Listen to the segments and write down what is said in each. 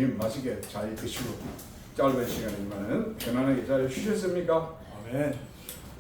점심 맛있게 잘 드시고 짧은 시간이지만 편안하게 잘 쉬셨습니까? 아멘.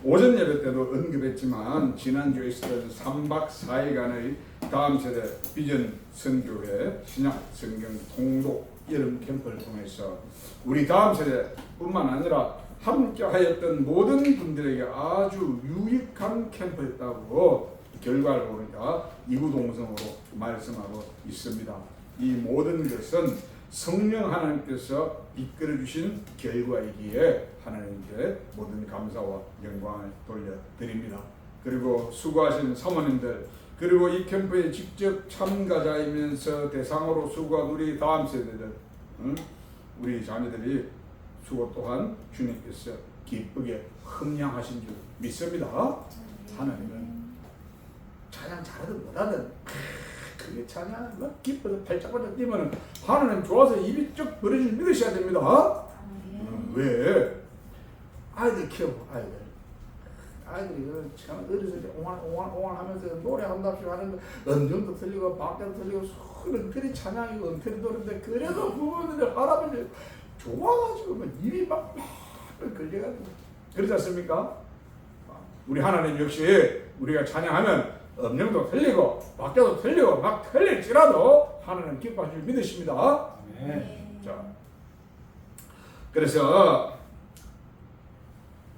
오전 예배 때도 언급했지만 지난주에 있었던 3박 4일간의 다음 세대 비전 선교회 신약 성경 통독 여름 캠프를 통해서 우리 다음 세대뿐만 아니라 함께 하였던 모든 분들에게 아주 유익한 캠프였다고 결과를 보니까 이구동성으로 말씀하고 있습니다. 이 모든 것은 성령 하나님께서 이끌어 주신 결과이기에 하나님께 모든 감사와 영광을 돌려드립니다. 그리고 수고하신 사모님들, 그리고 이 캠프에 직접 참가자이면서 대상으로 수고한 우리 다음 세대들, 우리 자녀들이 수고 또한 주님께서 기쁘게 흥량하신 줄 믿습니다. 하나님은 찬양 잘하든 못하든 그게 찬양 기뻐서 팔짝팔짝 뛰면 하나님 좋아서 입이 쭉 벌어질 믿으셔야 됩니다. 왜? 아이들 키우고 아이들이 참 어렸을 때 옹알하면서 노래한답시고 하는 거 음정도 틀리고 박자도 틀리고 소리는 그리 찬양이고 음틀이 도는데 그래도 부모님들 할아버지 좋아가지고 막 입이 막 걸려가지고 그렇지 않습니까? 우리 하나님 역시 우리가 찬양하면 음정도 틀리고 박자도 틀리고 막 틀릴지라도 하나님 기뻐하실 줄 믿으십니다. 네. 자, 그래서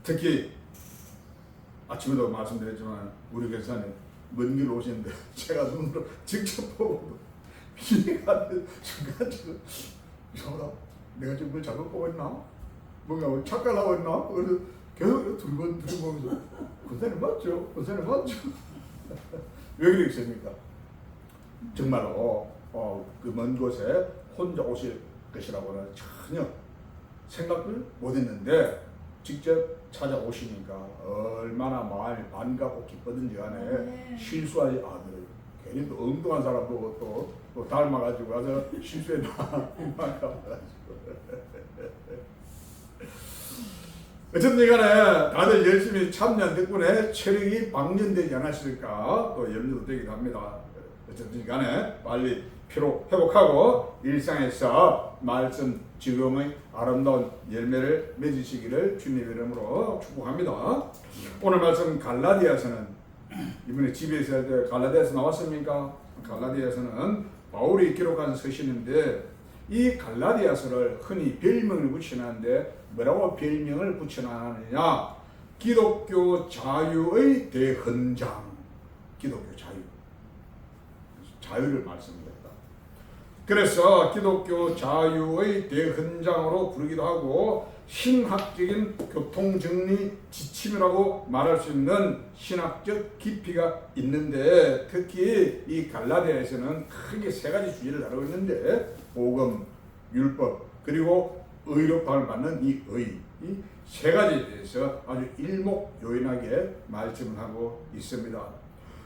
특히 아침에도 말씀드렸지만 우리 교사님 먼 길 오시는데 제가 눈으로 직접 보고 이해가 안 돼. 순간적으로 이상하다. 내가 지금 뭘 잘못 보고 있나? 뭔가 착각을 하고 있나? 그래서 계속 두리번두리보면서 권사님 맞죠? 권사님 맞죠? 왜 그러겠습니까? 정말로 그 먼 곳에 혼자 오실 것이라고는 전혀 생각을 못했는데 직접 찾아오시니까 얼마나 마음이 반갑고 기쁘든지 간에 실수하지 않을 괜히 또 엉뚱한 사람 보고 또 닮아가지고 와서 실수했나 반가워가지고 어쨌든 간에 다들 열심히 참여한 덕분에 체력이 방전되지 않았을까 또 염려도 되기도 합니다. 어쨌든 간에 빨리 피로 회복하고 일상에서 말씀 지금의 아름다운 열매를 맺으시기를 주님 이름으로 축복합니다. 오늘 말씀 갈라디아서는 이번에 집에서 할 때 갈라디아서 나왔습니까? 갈라디아서는 바울이 기록한 서신인데 이 갈라디아서를 흔히 별명을 붙여놨는데 뭐라고 별명을 붙여놨느냐? 기독교 자유의 대헌장. 기독교 자유를 말씀드렸다. 그래서 기독교 자유의 대헌장으로 부르기도 하고 신학적인 교통정리 지침이라고 말할 수 있는 신학적 깊이가 있는데 특히 이 갈라디아에서는 크게 세 가지 주제를 다루고 있는데 복음, 율법, 그리고 의롭다를 받는 이 의, 이 세 가지에 대해서 아주 일목요연하게 말씀을 하고 있습니다.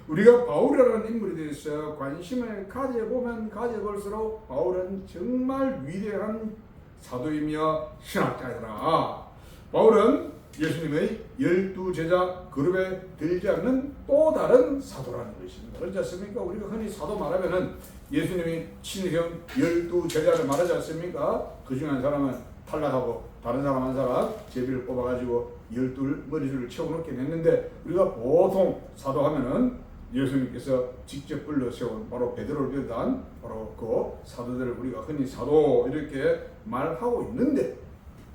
우리가 바울이라는 인물에 대해서 관심을 가져보면 가져볼수록 바울은 정말 위대한 사도이며 신학자이더라. 바울은 예수님의 12제자 그룹에 들지 않는 또 다른 사도라는 것입니다. 그렇지 않습니까? 우리가 흔히 사도 말하면은 예수님이 친형 12제자를 말하지 않습니까? 그 중에 한 사람은 탈락하고 다른 사람 한 사람 제비를 뽑아가지고 12머리줄을 채워넣긴 했는데 우리가 보통 사도하면은 예수님께서 직접 불러 세운 바로 베드로를 비롯한 바로 그 사도들을 우리가 흔히 사도 이렇게 말하고 있는데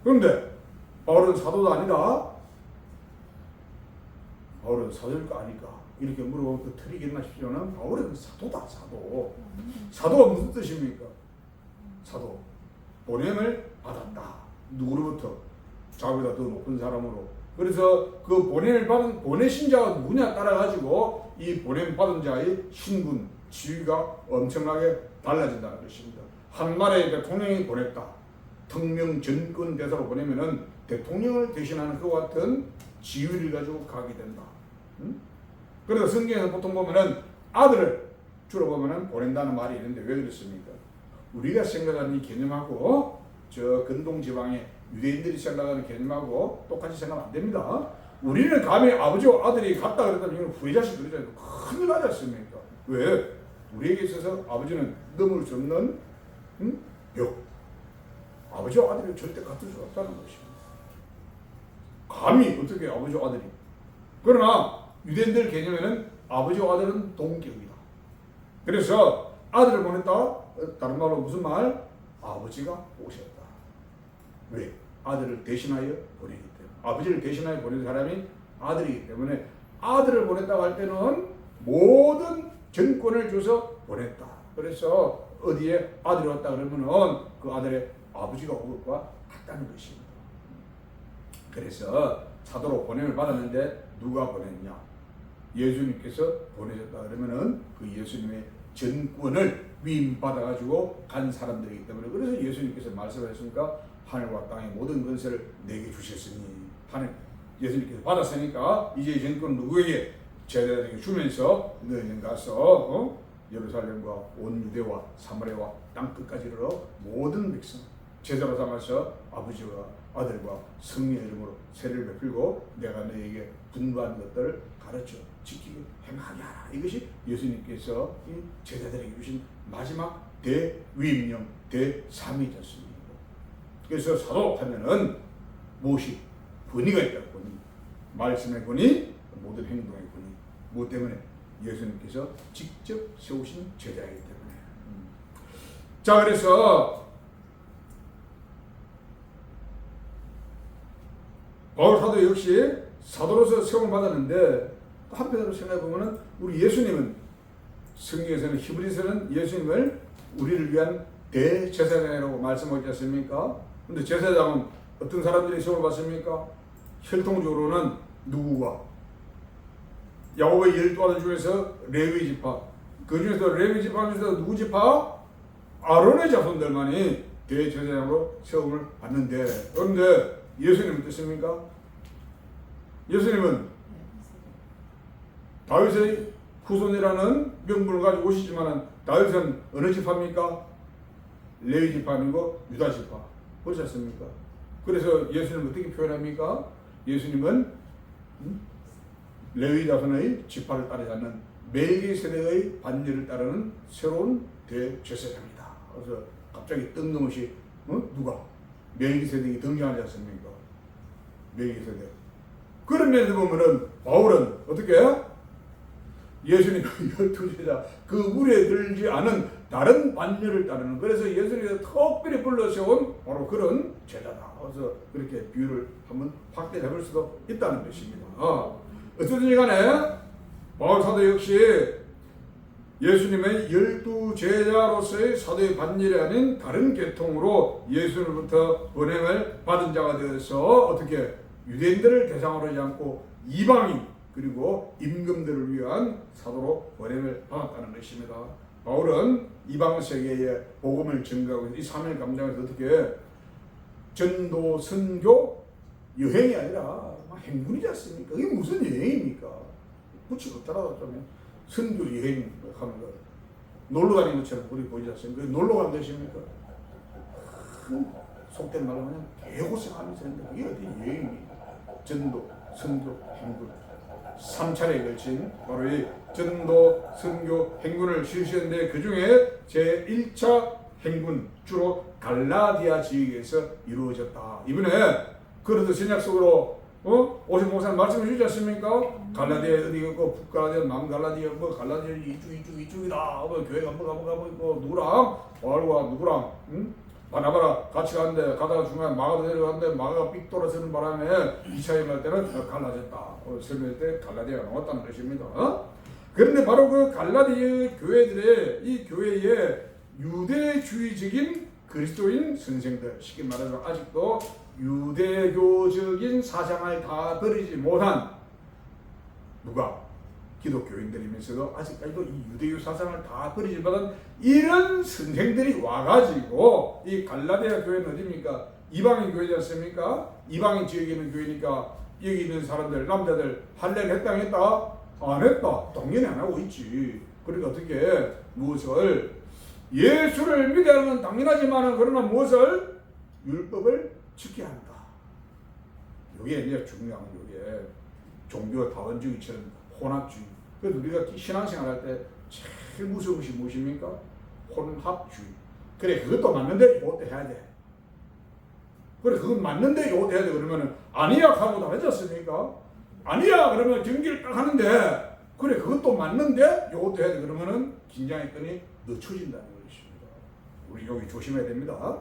그런데 바울은 사도도 아니다. 바울은 사도일까 아닐까 이렇게 물어보면 그 틀리겠나 싶지만 바울은 사도다. 사도가 무슨 뜻입니까? 사도 보냄을 받았다. 누구로부터? 자기보다 더 높은 사람으로. 그래서 그 보냄을 받은 보내신 자가 누구냐 따라 가지고 이 보냄 받은 자의 신분, 지위가 엄청나게 달라진다는 것입니다. 한 나라의 대통령이 보냈다. 특명 전권 대사로 보내면은 대통령을 대신하는 그와 같은 지위를 가지고 가게 된다. 그래서 성경에서 보통 보면은 아들을 주로 보면은 보낸다는 말이 있는데 왜 그렇습니까? 우리가 생각하는 이 개념하고 저 근동 지방의 유대인들이 생각하는 개념하고 똑같이 생각하면 안 됩니다. 우리는 감히 아버지와 아들이 같다 그랬다면 이건 후회자식 그러잖아요. 큰일 나지 않습니까? 왜? 우리에게 있어서 아버지는 넘을 수 없는 벽, 아버지와 아들이 절대 같을 수 없다는 것입니다. 감히 어떻게 아버지와 아들이. 그러나 유대인들 개념에는 아버지와 아들은 동격이다. 그래서 아들을 보냈다. 다른 말로 무슨 말? 아버지가 오셨다. 왜? 아들을 대신하여 보내기 때문에. 아버지를 대신하여 보낸 사람이 아들이기 때문에 아들을 보냈다고 할 때는 모든 전권을 줘서 보냈다. 그래서 어디에 아들이 왔다 그러면은 그 아들의 아버지가 온 것과 같다는 것입니다. 그래서 사도로 보냄을 받았는데 누가 보냈냐? 예수님께서 보내셨다 그러면은 그 예수님의 전권을 위임받아가지고 간 사람들이기 때문에 그래서 예수님께서 말씀하셨습니까? 하늘과 땅의 모든 권세를 내게 주셨으니 하늘 예수님께서 받았으니까 이제 전권은 누구에게 제자들에게 주면서 너희는 가서 예루살렘과 온 유대와 사마리아와 땅 끝까지 이르러 모든 백성 제자로 삼아서 아버지와 아들과 성령의 이름으로 세례를 베풀고 내가 너희에게 분부한 것들을 가르쳐 지키고 행하게 하라. 이것이 예수님께서 이 제자들에게 주신 마지막 대위임령 대사미였습니다. 그래서 사도하면은 무엇이 권위가 있다. 권위. 말씀의 권위, 모든 행동의 권위. 무엇 때문에? 예수님께서 직접 세우신 제자이기 때문에. 자, 그래서 바울 사도 역시 사도로서 세움을 받았는데 한편으로 생각해 보면은 우리 예수님은 성경에서는 히브리서는 예수님을 우리를 위한 대제사장이라고 말씀하지 않습니까? 근데 제사장은 어떤 사람들이 세움을 받습니까? 혈통적으로는 누구가? 야곱의 12아들 중에서 레위 지파. 그 중에서 레위 지파 중에서 누구 지파? 아론의 자손들만이 대제사장으로 세움을 받는데 그런데 예수님은 어떻습니까? 예수님은 다윗의 후손이라는 명분을 가지고 오시지만 다윗은 어느 지파입니까? 레위 지파 아니고 유다 지파. 그렇지 않습니까? 그래서 예수님은 어떻게 표현합니까? 예수님은 레위 자손의 지파를 따르지 않는 멜기세덱의 반열을 따르는 새로운 대제사장이다. 그래서 갑자기 뜬금없이 누가? 멜기세덱이 등장하지 않습니까? 멜기세덱. 그런 면에서 보면은 바울은 어떻게? 예수님 12제자 그 물에 들지 않은 다른 반열을 따르는 그래서 예수님께서 특별히 불러세운 바로 그런 제자다. 그래서 그렇게 비유를 한번 확대 잡을 수도 있다는 것입니다. 어쨌든 간에 바울 사도 역시 예수님의 12제자로서의 사도의 반열이 아닌 다른 계통으로 예수님으로부터 번영을 받은 자가 되어서 어떻게 유대인들을 대상으로 하지 않고 이방인 그리고 임금들을 위한 사도로 번영을 받았다는 것입니다. 바울은 이방 세계에 복음을 증거하고 이 사명을 감당해서 어떻게 전도 선교 여행이 아니라 행군이지 않습니까? 이게 무슨 여행입니까? 붙이고 따라갔다면 선교 여행 하는 거 놀러 다니는 것처럼 우리 보이지 않습니까? 놀러 간 것입니까? 속된 말로 하면 개고생하면서 했는데 그게 어디 여행입니까? 전도, 선교, 행군 3차례에 걸친 바로 이 전도, 선교, 행군을 실시했는데 그 중에 제1차 행군 주로 갈라디아 지역에서 이루어졌다. 이번에 그래도 신약 속으로 오신 목사님 말씀해 주지 않습니까? 갈라디아 어디 있고 북갈라디아, 남갈라디아, 뭐 갈라디아 이쪽이다. 뭐 교회 가고 있고 누구랑 바울과 누구랑 바나바라 같이 가는데 가다가 중간에 마가도 내려가는데 마가가 삑 돌아서는 바람에 2차 여행할 때는 갈라졌다. 설명할 때 갈라디아가 나왔다는 것입니다. 그런데 바로 그 갈라디아 교회들의 이 교회에 유대주의적인 그리스도인 선생들 쉽게 말해서 아직도 유대교적인 사상을 다 버리지 못한 누가? 기독교인들이면서도 아직까지도 이 유대교 사상을 다 버리지 못한 이런 선생들이 와가지고 이 갈라디아 교회는 어디입니까? 이방인 교회지 않습니까? 이방인 지역에 있는 교회니까 여기 있는 사람들 남자들 할례를 했다 안 했다? 안 했다. 당연히 안 하고 있지. 그러니까 어떻게 무엇을 예수를 믿어야 하는 건 당연하지만 그러나 무엇을 율법을 지켜야 한다. 이게 이제 중요한 게 종교 다원주의처럼 혼합주의. 그래서 우리가 신앙생활 할 때 제일 무서운 것이 무엇입니까? 혼합주의. 그래 그것도 맞는데 이것도 해야 돼. 그래 그건 맞는데 요것도 해야 돼. 그러면은 아니야 하고 다르지 않습니까? 아니야 그러면 경기를 딱 하는데 그래 그것도 맞는데 요것도 해야 돼. 그러면은 긴장의 끈이 늦춰진다는 것입니다. 우리 여기 조심해야 됩니다.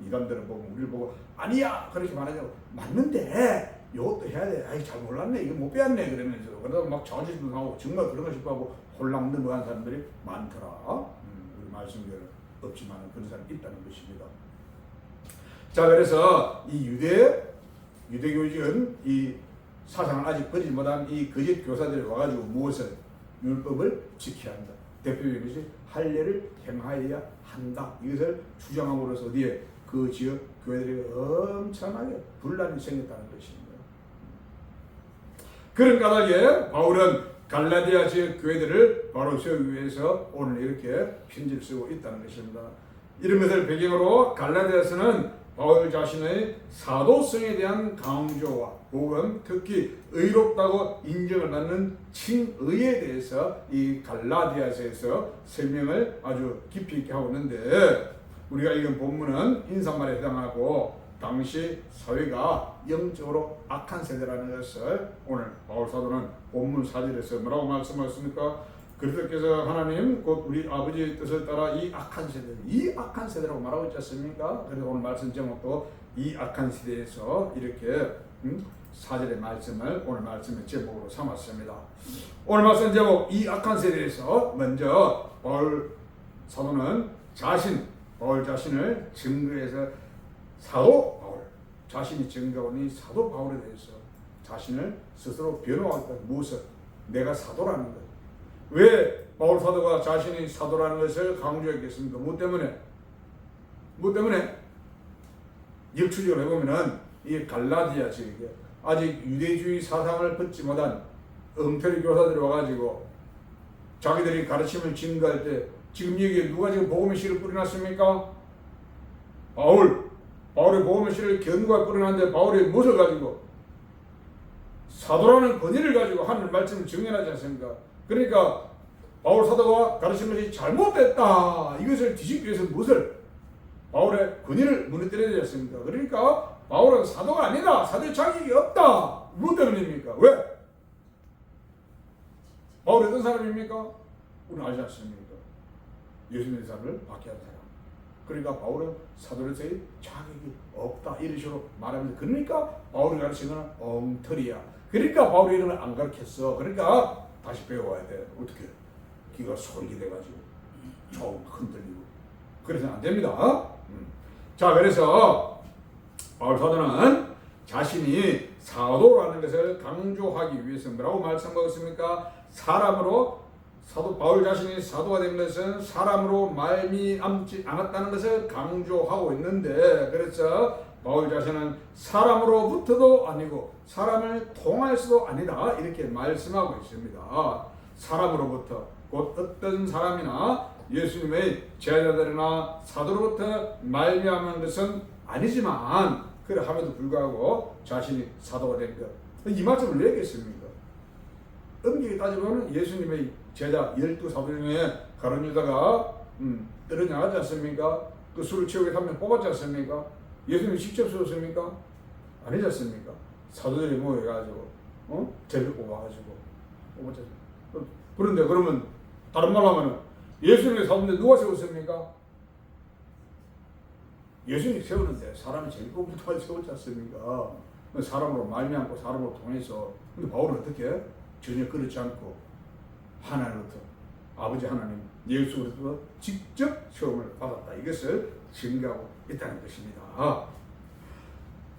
이단들은 보고 우리를 보고 아니야 그렇게 말하자고 맞는데 요것도 해야 돼. 아이 잘 몰랐네 이거 못 배웠네 그러면서 그러다 막 자존심도 하고 정말 그런 거 싶어하고 홀랑넘어간 사람들이 많더라. 우리 말씀대로 없지만 그런 사람이 있다는 것입니다. 자 그래서 이 유대교직은 이 사상을 아직 버리지 못한 이 거짓 교사들이 와가지고 무엇을 율법을 지켜야 한다. 대표적인 것이 할례를 행하여야 한다. 이것을 주장함으로써 어디에 그 지역 교회들이 엄청나게 분란이 생겼다는 것입니다. 그런 까닭에 바울은 갈라디아 지역 교회들을 바로 세우기 위해서 오늘 이렇게 편지를 쓰고 있다는 것입니다. 이런 것을 배경으로 갈라디아서는 바울 자신의 사도성에 대한 강조와 혹은 특히 의롭다고 인정을 받는 칭의에 대해서 이 갈라디아서에서 설명을 아주 깊이 있게 하고 있는데 우리가 읽은 본문은 인사말에 해당하고 당시 사회가 영적으로 악한 세대라는 것을 오늘 바울 사도는 본문 4절에서 뭐라고 말씀하셨습니까? 그리스도께서 하나님 곧 우리 아버지의 뜻을 따라 이 악한 세대라고 말하고 있지 않습니까? 그래서 오늘 말씀 제목도 이 악한 시대에서 이렇게 4절의 말씀을 오늘 말씀의 제목으로 삼았습니다. 오늘 말씀 제목 이 악한 세대에서 먼저 바울 사도는 바울 자신을 증거해서 사도 바울 자신이 증거하는 이 사도 바울에 대해서 자신을 스스로 변호하겠다. 무엇을? 내가 사도라는 것. 왜 바울 사도가 자신이 사도라는 것을 강조했겠습니까? 무엇 때문에? 역추적으로 해보면은 이 갈라디아 지역에 아직 유대주의 사상을 벗지 못한 엉터리 교사들이 와가지고 자기들이 가르침을 증거할 때 지금 여기에 누가 지금 복음의 씨를 뿌려놨습니까? 바울이 복음의 씨를 견고하게 뿌려놨는데 바울이 무엇을 가지고? 사도라는 권위를 가지고 하늘 말씀을 증언하지 않습니까? 그러니까 바울 사도가 가르친 것이 잘못됐다. 이것을 뒤집기 위해서 무엇을? 바울의 권위를 무너뜨려야 되지 않습니까? 그러니까 바울은 사도가 아니다. 사도의 자격이 없다. 무엇 때문입니까? 왜? 바울이 어떤 사람입니까? 우리는 알지 않습니까? 예수님의 삶을 박해한 사람. 그러니까 바울은 사도로서의 자격이 없다. 이런 식으로 말하면서 그러니까 바울이 가르치는 건 엉터리야. 그러니까 바울이 이런 걸 안 가르쳤어. 그러니까 다시 배워야 돼. 어떻게? 귀가 솔깃해가지고 좀 흔들리고 그래서는 안 됩니다. 자 그래서 바울 사도는 자신이 사도라는 것을 강조하기 위해서 뭐라고 말씀하고 있습니까? 사도 바울 자신이 사도가 된 것은 사람으로 말미암지 않았다는 것을 강조하고 있는데 그래서 바울 자신은 사람으로부터도 아니고 사람을 통해서도 아니다 이렇게 말씀하고 있습니다. 사람으로부터 곧 어떤 사람이나 예수님의 제자들이나 사도로부터 말미암은 것은 아니지만 그래 함에도 불구하고 자신이 사도가 된 것. 이 말씀을 왜 했겠습니까? 엄격히 따지면 예수님의 제자 12사도 중에 가룟 유다가 떨어나가지 않습니까? 그 술을 채우게 한 명 뽑았지 않습니까? 예수님이 직접 쓰셨습니까? 아니지 않습니까? 사도들이 모여가지고 제를 뽑아가지고 뽑았지 않습니까? 그런데 그러면 다른 말로 하면 예수님의 사도인데 누가 세웠습니까? 예수님이 세우는데 사람이 제일 뽑부터 세웠지 않습니까? 사람으로 말미암고 사람으로 통해서. 근데 바울은 어떻게? 전혀 그렇지 않고 하나님으로부터 아버지 하나님 예수로부터 직접 시험을 받았다. 이것을 증거하고 있다는 것입니다.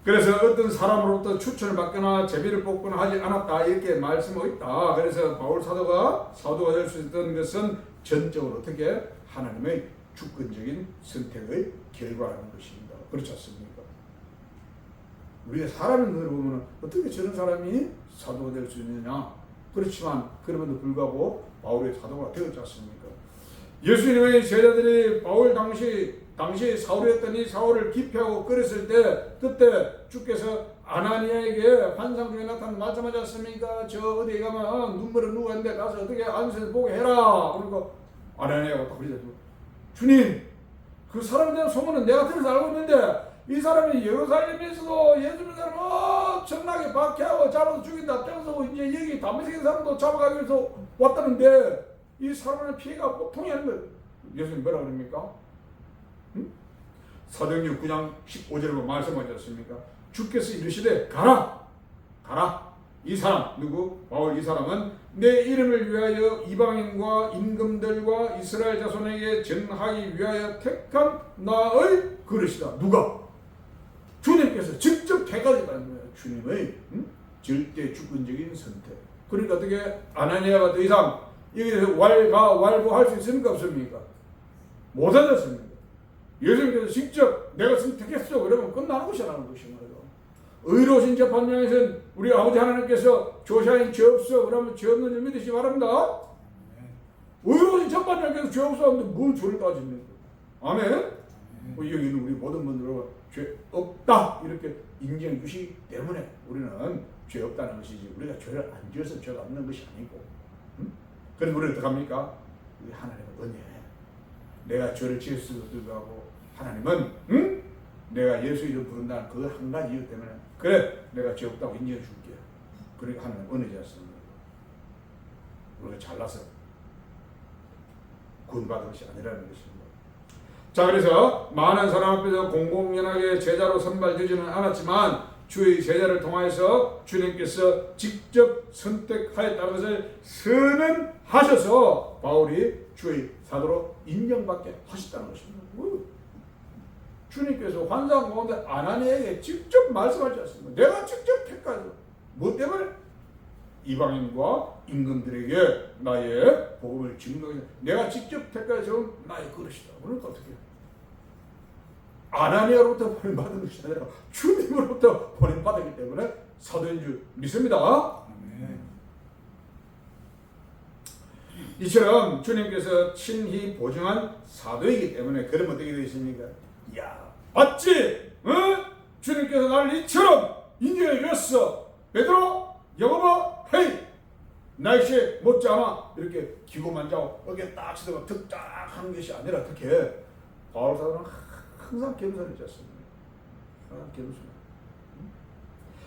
그래서 어떤 사람으로부터 추천을 받거나 제비를 뽑거나 하지 않았다. 이렇게 말씀하고 있다. 그래서 바울 사도가 될 수 있던 것은 전적으로 어떻게? 하나님의 주권적인 선택의 결과라는 것입니다. 그렇지 않습니까? 우리가 사람의 눈으로 보면 어떻게 저런 사람이 사도가 될 수 있느냐? 그렇지만 그럼에도 불구하고 바울의 사도가 되었지 않습니까? 예수님의 제자들이 바울 당시 사울이었더니 사울을 기피하고 끌었을 때 그때 주께서 아나니아에게 환상 중에 나타난 말씀하지 않습니까? 저 어디에 가면 눈물을 누가 있는데 가서 어떻게 안수해서 보게 해라. 그러니까 아나니아가 딱 그러더라고요. 주님 그 사람에 대한 소문은 내가 들어서 알고 있는데 이 사람이 예루살렘에서도 예수 믿는 사람 엄청나게 박해하고 잡아서 죽인다 떼서 이제 여기 다메섹 사람도 잡아가기 위해서 왔다는데 이 사람의 피해가 보통이 아닌 거예요. 예수님 뭐라 그럽니까? 사도행전 9장 15절로 말씀하지 않습니까? 주께서 이르시되 가라 이 사람 누구? 바울 이 사람은 내 이름을 위하여 이방인과 임금들과 이스라엘 자손에게 전하기 위하여 택한 나의 그릇이다. 누가? 주님께서 직접 택하겠다는 거예요. 주님의 절대 주권적인 선택. 그러니까 어떻게 아나니아가 더 이상 여기서 wal고할 수 있습니까? 없습니까? 못하셨습니다. 예수님께서 직접 내가 선택했어 그러면 끝나는 것이라는 것입니다. 의로우신 재판장에서는 우리 아버지 하나님께서 조샤인 죄 없어 그러면 죄 없는 줄 믿으시기 바랍니다. 의로우신 재판장께서 죄 없어 하는데 뭘 죄를 따집니까? 아멘. 여기는 우리 모든 분들은 죄 없다 이렇게 인정해 주시기 때문에 우리는 죄 없다는 것이지 우리가 죄를 안 지어서 죄가 없는 것이 아니고 그럼 우리는 어떡합니까? 우리 하나님은 은혜. 내가 죄를 지었음에도 불구하고 하나님은 내가 예수 이름 부른다는 그 한 가지 이유 때문에 그래 내가 죄 없다고 인정해 줄게. 그러니까 하나님 은혜자였습니다. 우리가 잘나서 구원받은 것이 아니라는 것입니다. 자, 그래서 많은 사람 앞에서 공공연하게 제자로 선발되지는 않았지만 주의 제자를 통하여서 주님께서 직접 선택하였다는 것을 선언하셔서 바울이 주의 사도로 인정받게 하셨다는 것입니다. 주님께서 환상 가운데 아나니아에게 직접 말씀하지 않습니다. 내가 직접 택하여 뭐 때문에? 이방인과 임금들에게 나의 복음을 증거해 내가 직접 택하여 나의 그릇이다. 그러니까 어떻게 아나니아로부터 보낸받은 것이 아니라 주님으로부터 보낸받았기 때문에 사도인 줄 믿습니다. 이처럼 주님께서 친히 보증한 사도이기 때문에 그러면 어떻게 되십니까? 야, 맞지? 주님께서 나를 이처럼 인정해 주셨어. 베드로, 야고보, 헤이, 날씨에 못지않아 이렇게 기고만장하고 어깨 딱 치다가 득딱 하는 것이 아니라 어떻게 바울 사도는 항상 겸손해졌습니다. 항상 겸손.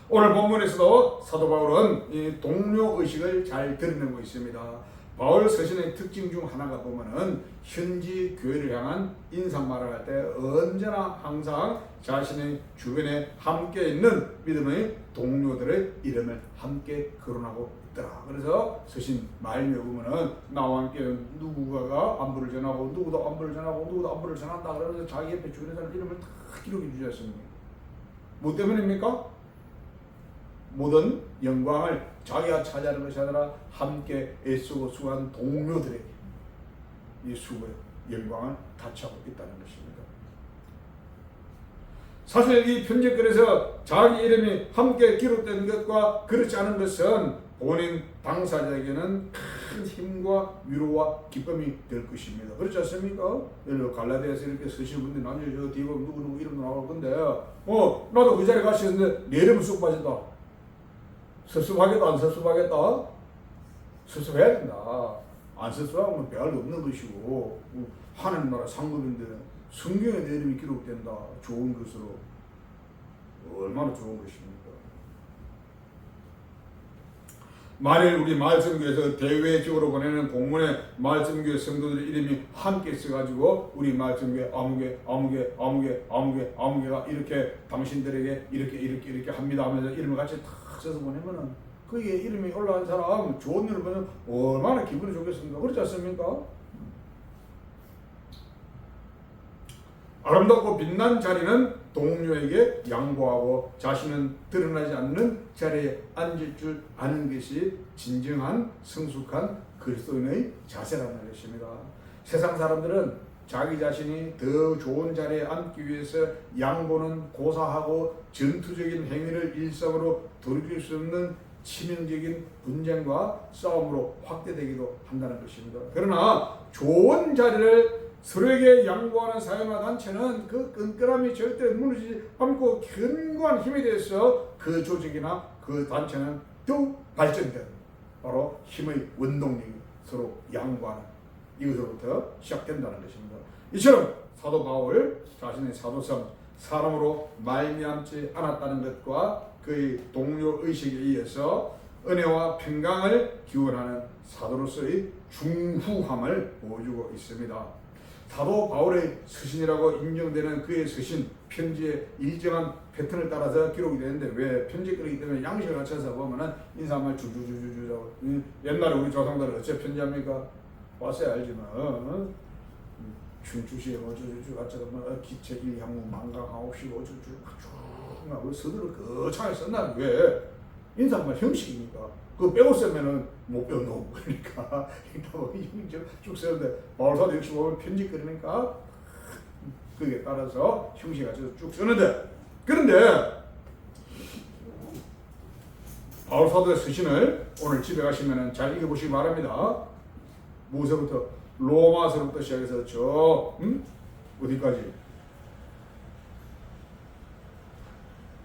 오늘 본문에서도 사도 바울은 이 동료 의식을 잘 드러내고 있습니다. 바울 서신의 특징 중 하나가 보면은 현지 교회를 향한 인사말을 할 때 언제나 항상 자신의 주변에 함께 있는 믿음의 동료들의 이름을 함께 거론하고 있더라. 그래서 서신 말미에 보면은 나와 함께 누구가 안부를 전하고 누구도 안부를 전하고 누구도 안부를 전한다. 그러면서 자기 옆에 주변에 사는 이름을 다 기록해 주셨습니다. 뭐 때문입니까? 모든 영광을 자기가 차지하는 것이 아니라 함께 애쓰고 수고한 동료들에게 이 수고의 영광을 같이하고 있다는 것입니다. 사실 이 편지글에서 자기 이름이 함께 기록된 것과 그렇지 않은 것은 본인 당사자에게는 큰 힘과 위로와 기쁨이 될 것입니다. 그렇지 않습니까? 예를 들어 갈라디아에서 이렇게 쓰신 분들이 나중에 저 뒤에 보면 누구 이름 나올 건데 나도 그 자리에 같이 있었는데 내 이름은 쑥 빠진다. 섭섭하겠다 안 섭섭하겠다? 섭섭해야 된다. 안 섭섭하면 배할 수 없는 것이고 하나님 나라 상급인데 성경에 내 이름이 기록된다. 좋은 것으로 얼마나 좋은 것입니까? 만일 우리 말씀교에서 대외적으로 보내는 공문에 말씀교회 성도들의 이름이 함께 써가지고 우리 말씀교회 아무개가 이렇게 당신들에게 이렇게 합니다 하면서 이름을 같이 다 써서 보내면은 거기에 이름이 올라간 사람 좋은 일을 보면 얼마나 기분이 좋겠습니까? 그렇지 않습니까? 아름답고 빛난 자리는 동료에게 양보하고 자신은 드러나지 않는 자리에 앉을 줄 아는 것이 진정한 성숙한 그리스도인의 자세라는 것입니다. 세상 사람들은 자기 자신이 더 좋은 자리에 앉기 위해서 양보는 고사하고 전투적인 행위를 일상으로 돌이킬 수 없는 치명적인 분쟁과 싸움으로 확대되기도 한다는 것입니다. 그러나 좋은 자리를 서로에게 양보하는 사회나 단체는 그 끈끈함이 절대 무너지지 않고 견고한 힘이 돼서 그 조직이나 그 단체는 더욱 발전되는 바로 힘의 원동력이 서로 양보하는 이것으로부터 시작된다는 것입니다. 이처럼 사도 바울 자신의 사도성 사람으로 말미암지 않았다는 것과 그의 동료 의식에 의해서 은혜와 평강을 기원하는 사도로서의 중후함을 보여주고 있습니다. 사도 바울의 서신이라고 인정되는 그의 서신 편지의 일정한 패턴을 따라서 기록이 되는데, 왜 편지거리기 때문에 양식을 갖춰서 보면은 인사말 주주주주주라고. 옛날에 우리 조상들은 어째 편지합니까? 와서야 알지만 춘추시에 어쩌주주 갖춰서 뭐 기체 일향무 만강하옵시고 어쩌주 쭉 서두를 거창하게 썼나. 왜? 인사말 형식이니까. 그거 빼고 쓰면은 못 배워놓은 거니까. 쭉 쓰는데 바울사도 역시 보면 편지거리니까 그게 따라서 형식을 갖춰서 쭉 쓰는데, 그런데 바울사도의 서신을 오늘 집에 가시면 잘 읽어보시기 바랍니다. 무서부터 로마서부터 시작해서 어디까지?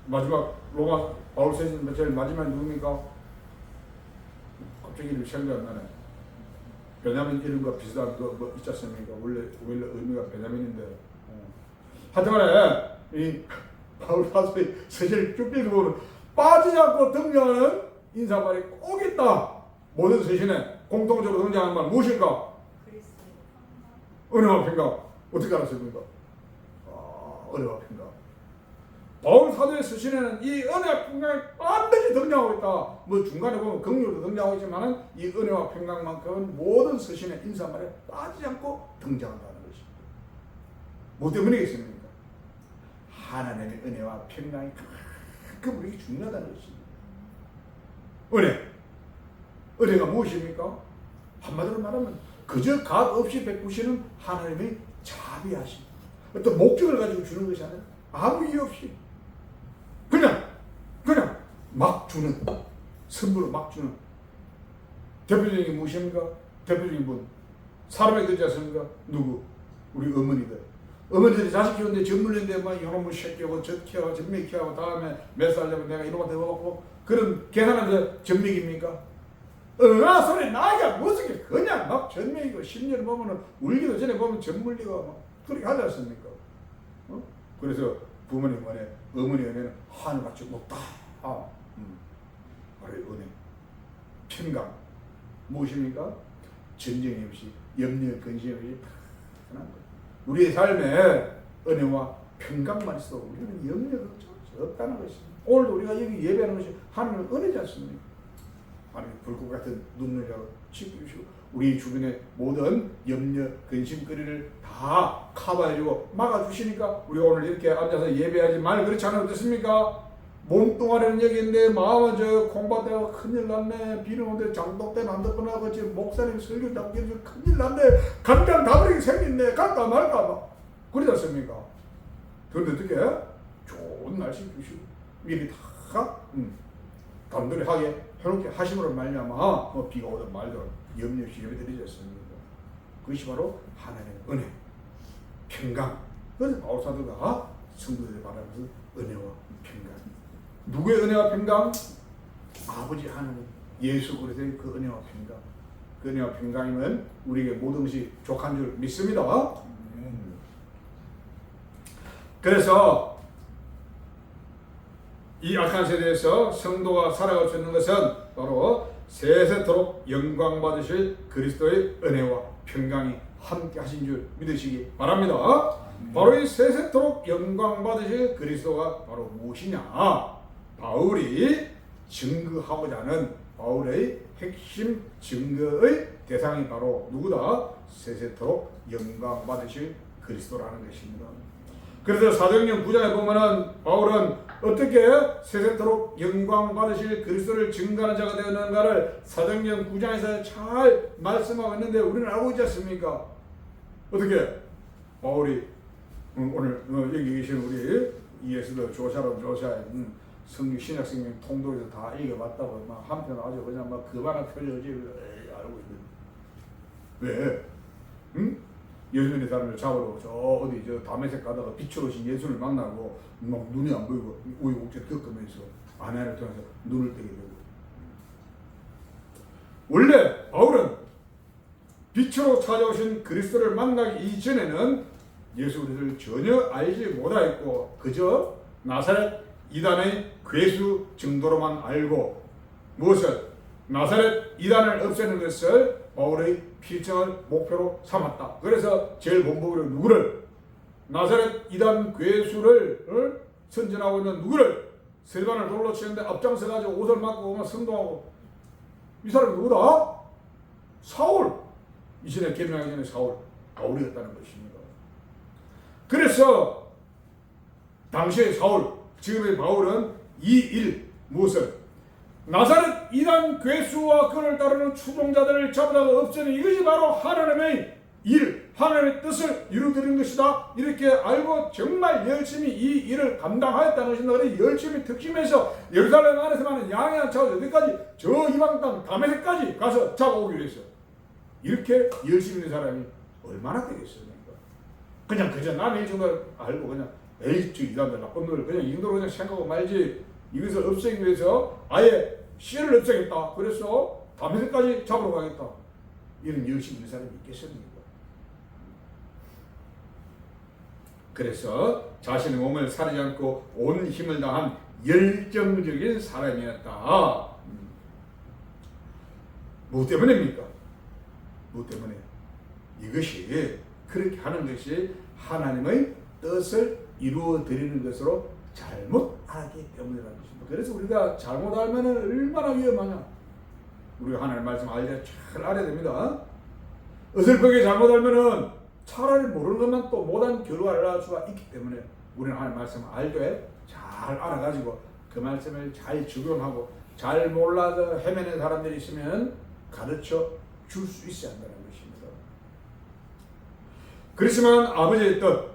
마지막 로마 바울 서신 제일 마지막 누굽니까? 갑자기 이름이 생각이 안 나네. 베냐민 이름과 비슷한 뭐 있지 않습니까? 원래 의미가 베냐민인데. 하여튼간에 이 바울 사도의 서신을 쭉 읽어보면 빠지지 않고 등장하는 인사말이 꼭 있다. 모든 서신에 공통적으로 등장하는 말 무엇일까? 은혜와 평강. 어떻게 알았습니까? 은혜와 평강. 바울 사도의 서신에는 이 은혜와 평강이 반드시 등장하고 있다. 뭐 중간에 보면 긍휼도 등장하고 있지만은 이 은혜와 평강만큼은 모든 서신의 인사말에 빠지지 않고 등장한다는 것입니다. 뭐 때문이겠습니까? 하나님의 은혜와 평강이 그만큼 우리에게 중요하다는 것입니다. 은혜가 무엇입니까? 한마디로 말하면 그저 값 없이 베푸시는 하나님의 자비하심. 어떤 목적을 가지고 주는 것이 아니라 아무 이유 없이 그냥 막 주는, 선물로 막 주는. 대표적인 게 무엇입니까? 대표적인 분, 사람의 그지 않습니까? 누구? 우리 어머니들. 어머니들이 자식 키우는데 전물인데 막 이놈의 새끼하고 젖 키워하고 전맥 키워하고 다음에 몇 살 되면 내가 이놈한테 먹고 그런 계산하면서 전맥입니까? 소리 나이가 무슨 게 그냥 막 전맥이고 10년 보면은 울기도 전에 보면 전물리가 막 그렇게 하지 않습니까? 그래서 부모님 은혜, 어머니 은혜는 하늘같이 높다. 바로 은혜, 평강. 무엇입니까? 전쟁이 없이, 염려, 근심 없이 편한 것. 우리의 삶에 은혜와 평강만 있어도 우리는 염려, 걱정 없다는 것입니다. 오늘도 우리가 여기 예배하는 것이 하나님의 은혜지 않습니까? 하나님 불꽃 같은 눈물이라고 지켜주시고 우리 주변의 모든 염려, 근심거리를 다 커버해주고 막아주시니까 우리가 오늘 이렇게 앉아서 예배하지 말 그렇지 않아요? 어떻습니까? 몸뚱아리는 여기 있는데 마음은 저 콩밭대가 큰일 났네. 비는 오는데 장독대 만들거나 그치 목사님 설교 잡기에서 큰일 났네. 간장 다버리게 생겼네. 갈까 말까 막 그러지 않습니까? 그런데 어떻게 좋은 날씨 주시고 미리 다 단둘이 하게 해놓게 하심으로 말미암아 뭐 비가 오든 말든 염려 없이 예배드리지 않습니까? 그것이 바로 하나님의 은혜, 평강. 그래서 바울 사도가 성도들을 바라면서 은혜와 평강. 누구의 은혜와 평강? 아버지 하나님 예수 그리스도의 그 은혜와 평강. 그 은혜와 평강이면 우리에게 모든 것이 족한 줄 믿습니다. 그래서 이 악한 세대에서 성도가 살아갈 수 있는 것은 바로 세세토록 영광 받으실 그리스도의 은혜와 평강이 함께 하신 줄 믿으시기 바랍니다. 바로 이 세세토록 영광 받으실 그리스도가 바로 무엇이냐? 바울이 증거하고자 하는 바울의 핵심 증거의 대상이 바로 누구다? 세세토록 영광 받으실 그리스도라는 것입니다. 그래서 사도행전 9장에 보면은 바울은 어떻게 세세토록 영광 받으실 그리스도를 증거하는 자가 되었는가를 사도행전 9장에서 잘 말씀하고 있는데 우리는 알고 있지 않습니까? 어떻게 바울이 오늘 여기 계신 우리 ES도 조사로 조사해 성경 신약 성경 통독에서 다 읽어봤다고 막 한편 아주 그냥 막 그만한 표정이지 알고 있는데 왜? 예수님의 사람을 잡으러 저 어디 저 다메섹 가다가 빛으로 오신 예수를 만나고 막 눈이 안 보이고 우여곡절 겪으면서 아내를 통해서 눈을 뜨게 되고 원래 바울은 빛으로 찾아오신 그리스도를 만나기 이전에는 예수 그리스도를 전혀 알지 못하였고 그저 나사렛 이단의 괴수 정도로만 알고 무엇을? 나사렛 이단을 없애는 것을 바울의 필정을 목표로 삼았다. 그래서 제일 본보기로 누구를? 나사렛 이단 괴수를 선전하고 있는 누구를? 스데반을 돌로 치는데 앞장서가지고 옷을 맞고 오면 선동하고 이 사람이 누구다? 사울. 이전에 개명하기 전에 사울 바울이었다는 것입니다. 그래서 당시의 사울, 지금의 바울은 이 일 무엇을? 나사렛 이단 괴수와 그를 따르는 추종자들을 잡아다가 없애는 이것이 바로 하나님의 일, 하나님의 뜻을 이루어드리는 것이다. 이렇게 알고 정말 열심히 이 일을 감당하였다는 것입니다. 그래서 열심히 특심해서 예루살렘 안에서만 양해한 차고 어디까지? 저 이방 땅 다메섹까지 가서 잡아오기로 했어요. 이렇게 열심히 있는 사람이 얼마나 되겠습니까? 그냥 그저 남의 일 정도를 알고 그냥 에이 저 이단들 나쁜 놈들 그냥 이 정도로 그냥 생각하고 말지 이것을 없애기 위해서 아예 씨를 없애겠다. 그래서 다메섹까지 잡으러 가겠다. 이런 열심히 있는 사람이 있겠습니까? 그래서 자신의 몸을 사리지 않고 온 힘을 다한 열정적인 사람이었다. 뭐 때문입니까? 뭐 때문에? 이것이 그렇게 하는 것이 하나님의 뜻을 이루어 드리는 것으로 잘못 알기 때문이라는 것입니다. 그래서 우리가 잘못 알면 얼마나 위험하냐? 우리가 하나님 말씀 알려야 잘 알아야 됩니다. 어설프게 잘못 알면은 차라리 모르는 것만 또 못한 결과를 낳을 수가 있기 때문에 우리는 하나님 말씀 알되 잘 알아가지고 그 말씀을 잘 적용하고 잘 몰라서 헤매는 사람들이 있으면 가르쳐 줄 수 있어야 한다는 것입니다. 그렇지만 아버지의 뜻,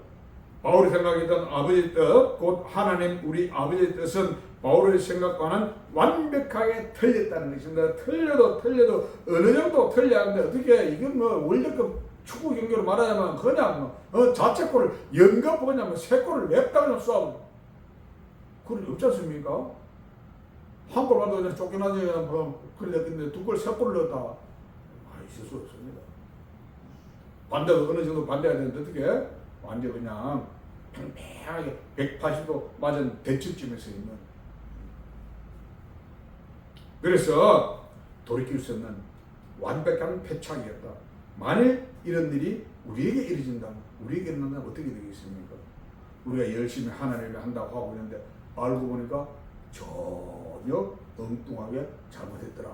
바울이 생각했던 아버지의 뜻, 곧 하나님 우리 아버지의 뜻은 바울의 생각과는 완벽하게 틀렸다는 것입니다. 틀려도 어느 정도 틀려야 하는데 어떻게 이건 뭐 월드컵 축구 경기로 말하자면 그냥 자책골을 연급 그냥 세 골을 냅다 그냥 쏴. 그런 없지 않습니까? 한 골 만도 그냥 쫓겨나지 그랬는데 두 골, 세 골을 넣었다. 있을 수 없습니다. 반대도 어느 정도 반대해야 되는데 어떻게? 완전 그냥 팽팽하게 180도 맞은 대칭점에서 있는. 그래서 돌이킬 수 없는 완벽한 패착이었다. 만일 이런 일이 우리에게 이루어진다면, 우리에게 일어난다면 어떻게 되겠습니까? 우리가 열심히 하나님을 한다고 하고 있는데 알고 보니까 전혀 엉뚱하게 잘못했더라.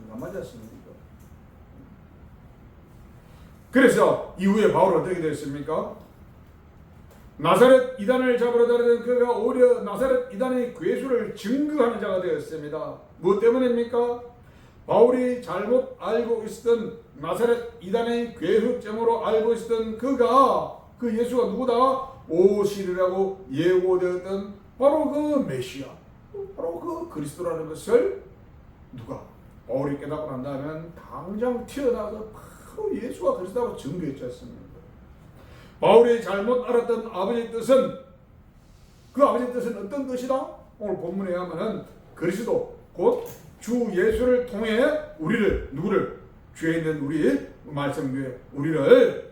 난감하지 않습니까? 그래서 이후에 바울은 어떻게 됐습니까? 나사렛 이단을 잡으러 다니던 그가 오히려 나사렛 이단의 괴수를 증거하는 자가 되었습니다. 무엇 때문입니까? 바울이 잘못 알고 있었던 나사렛 이단의 괴수점으로 알고 있었던 그가 그 예수가 누구다? 오시리라고 예고되었던 바로 그 메시아, 바로 그 그리스도라는 것을 누가? 바울이 깨닫고 난 다음에 당장 튀어나와서 바로 예수가 그리스도라고 증거했지 않습니까? 바울이 잘못 알았던 아버지의 뜻은, 그 아버지의 뜻은 어떤 뜻이다? 오늘 본문에 하면은 그리스도 곧 주 예수를 통해 우리를, 누구를? 죄에 있는 우리 말씀 위에 우리를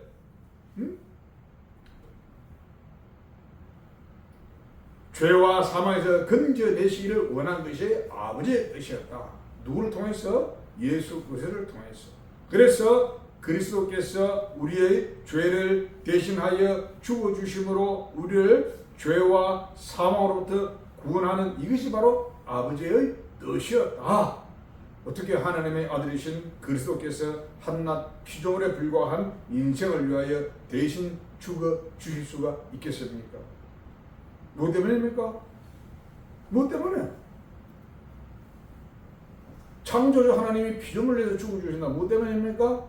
죄와 사망에서 건져내시기를 원한 것이 아버지의 뜻이었다. 누구를 통해서? 예수 그리스도를 통해서. 그래서 그리스도께서 우리의 죄를 대신하여 죽어주심으로 우리를 죄와 사망으로부터 구원하는 이것이 바로 아버지의 뜻이었다. 어떻게 하나님의 아들이신 그리스도께서 한낱 피조물에 불과한 인생을 위하여 대신 죽어주실 수가 있겠습니까? 뭐 때문입니까? 뭐 때문에? 창조주 하나님이 피조물을 위해서 죽어주신다. 뭐 때문입니까?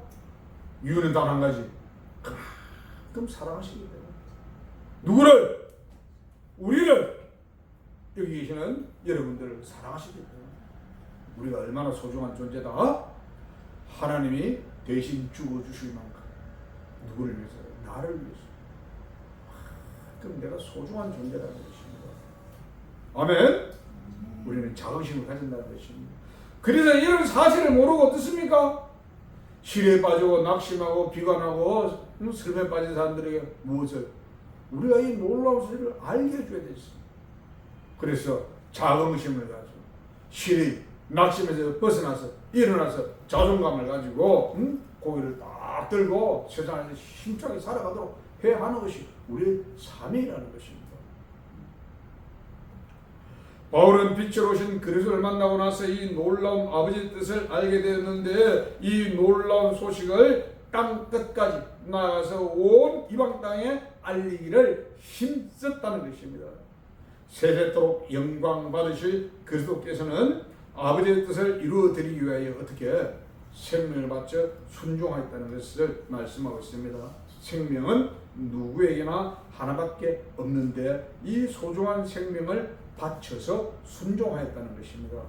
이유는 단 한 가지. 그만큼 사랑하시기 때문에. 누구를? 우리를. 여기 계시는 여러분들을 사랑하시기 때문에. 우리가 얼마나 소중한 존재다. 하나님이 대신 죽어주실 만큼. 누구를 위해서? 나를 위해서. 그럼 내가 소중한 존재라는 것입니다. 아멘. 우리는 자긍심을 가진다는 것입니다. 그래서 이런 사실을 모르고 어떻습니까? 실에 빠지고 낙심하고 비관하고 슬픔에 빠진 사람들에게 무엇을? 우리가 이 놀라운 사실을 알게 해줘야 되지. 그래서 자긍심을 가지고 실히 낙심에서 벗어나서 일어나서 자존감을 가지고 고개를 딱 들고 세상에서 힘차게 살아가도록 해야 하는 것이 우리의 사명이라는 것입니다. 바울은 빛으로 오신 그리스도를 만나고 나서 이 놀라운 아버지의 뜻을 알게 되었는데 이 놀라운 소식을 땅 끝까지 나아가서 온 이방 땅에 알리기를 힘썼다는 것입니다. 세세토록 영광 받으실 그리스도께서는 아버지의 뜻을 이루어드리기 위하여 어떻게 생명을 바쳐 순종하였다는 것을 말씀하고 있습니다. 생명은 누구에게나 하나밖에 없는데 이 소중한 생명을 바쳐서 순종하였다는 것입니다.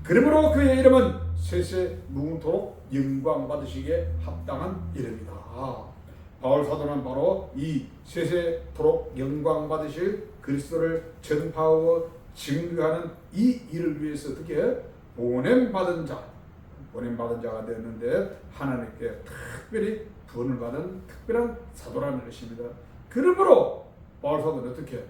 그러므로 그의 이름은 세세 무궁토록 영광 받으시기에 합당한 이름이다. 바울 사도는 바로 이 세세토록 영광 받으실 그리스도를 전파하고 증거하는 이 일을 위해서 어떻게 보냄받은 자가 되었는데 하나님께 특별히 구원을 받은 특별한 사도라는 것입니다. 그러므로 바울 사도는 어떻게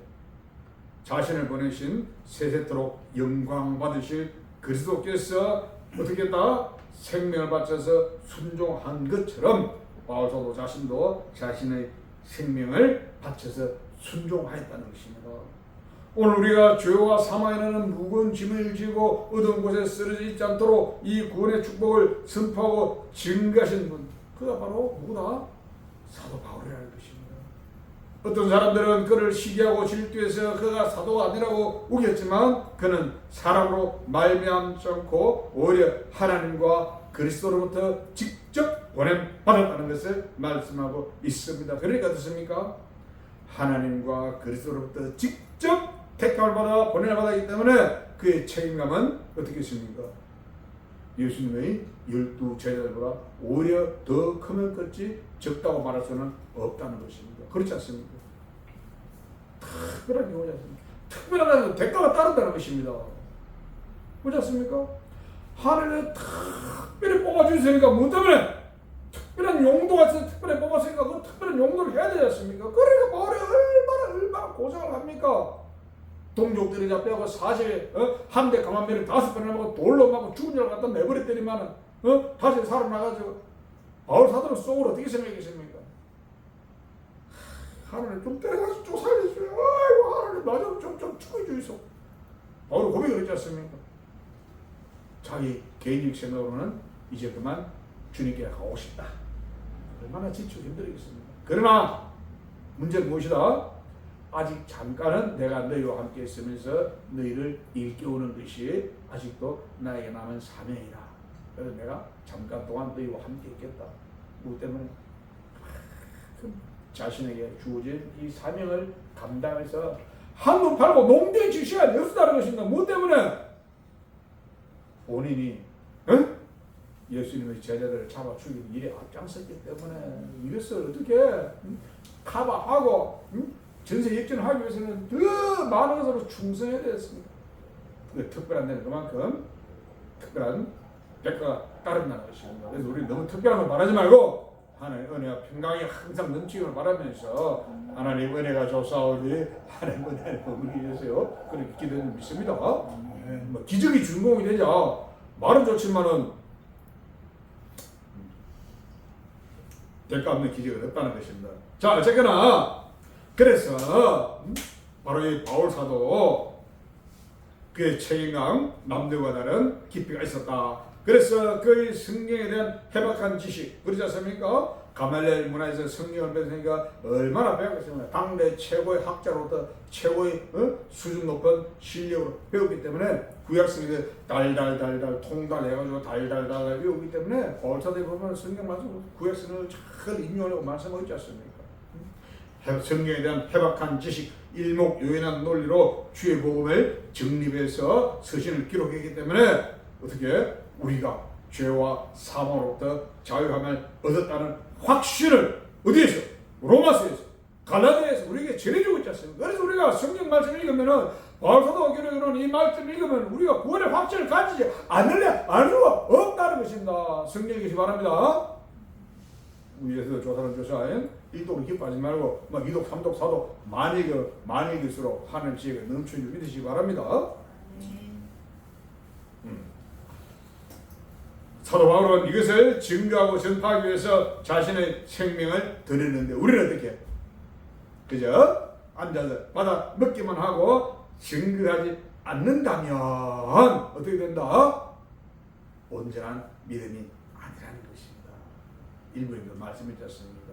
자신을 보내신 세세토록 영광 받으실 그리스도께서 어떻게 했다? 생명을 바쳐서 순종한 것처럼 바울 사도 자신도 자신의 생명을 바쳐서 순종하였다는 것입니다. 오늘 우리가 죄와 사망이라는 무거운 짐을 지고 어두운 곳에 쓰러져 있지 않도록 이 구원의 축복을 선포하고 증거하신 분, 그가 바로 누구다? 사도 바울이라는 것입니다. 어떤 사람들은 그를 시기하고 질투해서 그가 사도가 아니라고 우겼지만 그는 사람으로 말미암지 않고 오히려 하나님과 그리스도로부터 직접 보냄받았다는 것을 말씀하고 있습니다. 그러니까 어떻습니까? 하나님과 그리스도로부터 직접 택함을 받아 보냄을 받았기 때문에 그의 책임감은 어떻게 있습니까? 예수님의 12 제자들보다 오히려 더 크면 컸지 적다고 말할 수는 없다는 것입니다. 그렇지 않습니까? 특별한 경우지 않습니까? 특별한 대가가 따른다는 것입니다. 그렇지 않습니까? 하늘에 특별히 뽑아주셨으니까 뭐 때문에? 특별한 용도가 있어서 특별히 뽑았으니까 그 특별한 용도를 해야 되지 않습니까? 그러니까 바울이 얼마나 고생을 합니까? 동족들이 잡혀가고 사실 한 대 가만배를 5번을 먹고 돌로 맞고 죽은 줄 갖다 내버렸더니만은 다시 살아나가지고 바울 사도는 속으로 어떻게 생각했습니까? 하나님 좀 때려가지고 좀 살려주세요. 아이고 하나님 나 좀 죽여주이소. 바울이 고백을 했지 않습니까? 자기 개인적 생각으로는 이제 그만 주님께 가고 싶다. 얼마나 지치고 힘들겠습니까? 그러나 문제는 무엇이다? 아직 잠깐은 내가 너희와 함께 있으면서 너희를 일깨우는 것이 아직도 나에게 남은 사명이다. 그래서 내가 잠깐 동안 너희와 함께 있겠다. 뭐 때문에? 자신에게 주어진 이 사명을 감당해서 한눈 팔고 농대에 질 시간이 없다는 것입니다. 뭐 때문에? 본인이 예수님의 제자들을 잡아 죽이는 일에 앞장섰기 때문에 이것을 어떻게 커버하고 전세 역전하기 위해서는 더 많은 것으로 충성해야 되었습니다. 그 특별한 데는 그만큼 특별한 대가가 따른다는 것입니다. 그래서 우리 너무 특별한 걸 바라지 말고 하나님의 은혜와 평강이 항상 넘치기를 바라면서 하나님 은혜가 조사오니 하나님 은혜를 머무르게 해주세요. 그렇게 기도는 믿습니다. 뭐 기적이 주인공이 되자 말은 좋지만은 대가 없는 기적이 없다는 것입니다. 자, 어쨌거나 그래서 바로 이 바울 사도 그의 책임감 남들과 다른 깊이가 있었다. 그래서 그의 성경에 대한 해박한 지식 그렇지 않습니까? 가말리엘 문화에서 성경을 배웠으니까 얼마나 배웠겠습니까? 당대 최고의 학자로부터 최고의 수준 높은 실력으로 배웠기 때문에 구약성에서 달달달달 통달해가지고 달달달 배우기 때문에 바울 사도에 보면 성경 말씀 구약성을 잘 인용하려고 말씀하고 있지 않습니까? 성경에 대한 해박한 지식, 일목요연한 논리로 주의 복음을 정립해서 서신을 기록했기 때문에 어떻게 우리가 죄와 사망으로부터 자유함을 얻었다는 확신을 어디에서? 로마서에서, 갈라디아에서 우리에게 전해주고 있지 않습니까? 그래서 우리가 성경 말씀을 읽으면은 바울사도 기록으로는 이 말씀을 읽으면 우리가 구원의 확신을 가지지 않을 수가 없다는 것입니다. 성경 읽으시 바랍니다. 위에서 조사는 조사인 1독 기뻐하지 말고 뭐 2독, 3독, 4독 많이 길수록 하늘 지혜가 넘치는 줄 믿으시기 바랍니다. 사도 바울은 이것을 증거하고 전파하기 위해서 자신의 생명을 드렸는데 우리는 어떻게? 그저 앉아서 받아 먹기만 하고 증거하지 않는다면 어떻게 된다? 온전한 믿음이 아니라는 것입니다. 일부에도 말씀해 주셨습니다.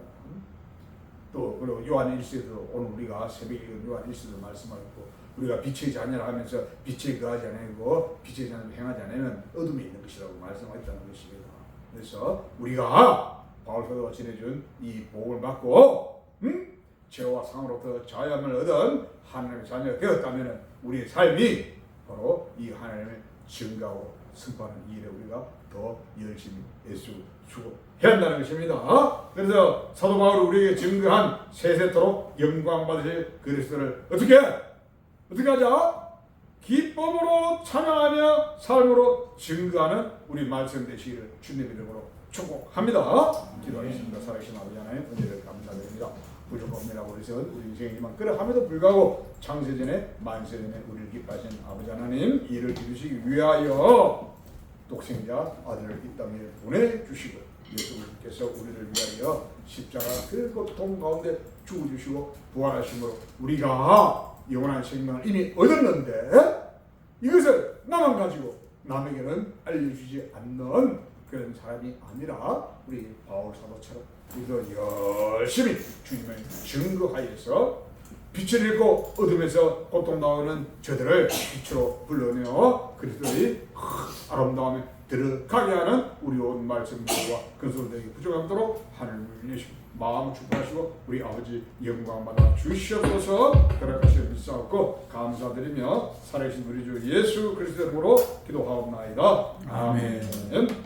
또 그리고 요한 1서에도 오늘 우리가 새벽에 읽은 요한 1서도 말씀하셨고 우리가 빛의 자녀라 하면서 빛에 거하지 않고 빛의 자녀를 행하지 않으면 어둠에 있는 것이라고 말씀하셨다는 것입니다. 그래서 우리가 바울 사도가 전해준 이 복을 받고 죄와 상으로부터 자유함을 얻은 하나님의 자녀가 되었다면 우리의 삶이 바로 이 하나님을 증거하고 선포하는 이 일에 우리가 더 열심히 애쓰고 해야 한다는 것입니다. 그래서 사도 바울이 우리에게 증거한 세세토록 영광 받으실 그리스도를 어떻게 하자? 기쁨으로 찬양하며 삶으로 증거하는 우리 말씀 되시기를 주님의 이름으로 축복합니다. 기도하겠습니다. 살아계신 아버지 하나님 은혜를 감사드립니다. 부족합니다고 해서 우리 인생이 이만큼 함에도 불구하고 창세전에 만세전에 우리를 기뻐하신 아버지 하나님 이를 이루시기 위하여 독생자 아들을 이 땅에 보내주시고 예수 그리스도께서 우리를 위하여 십자가 그 고통 가운데 죽어주시고 부활하심으로 우리가 영원한 생명을 이미 얻었는데 이것을 나만 가지고 남에게는 알려주지 않는 그런 사람이 아니라 우리 바울 사도처럼 우리도 열심히 주님을 증거하여서 빛을 잃고 어둠에서 고통 나오는 저들을 빛으로 불러내어 그리스도의 아름다움에 들어가게 하는 우리 온 말씀들과 근소들에게 부족함도록 하나님을 위하시고 마음 축복하시고 우리 아버지 영광 받아 주시옵소서. 그렇게 믿사옵고 감사드리며 살아계신 우리 주 예수 그리스도 이름으로 기도하옵나이다. 아멘.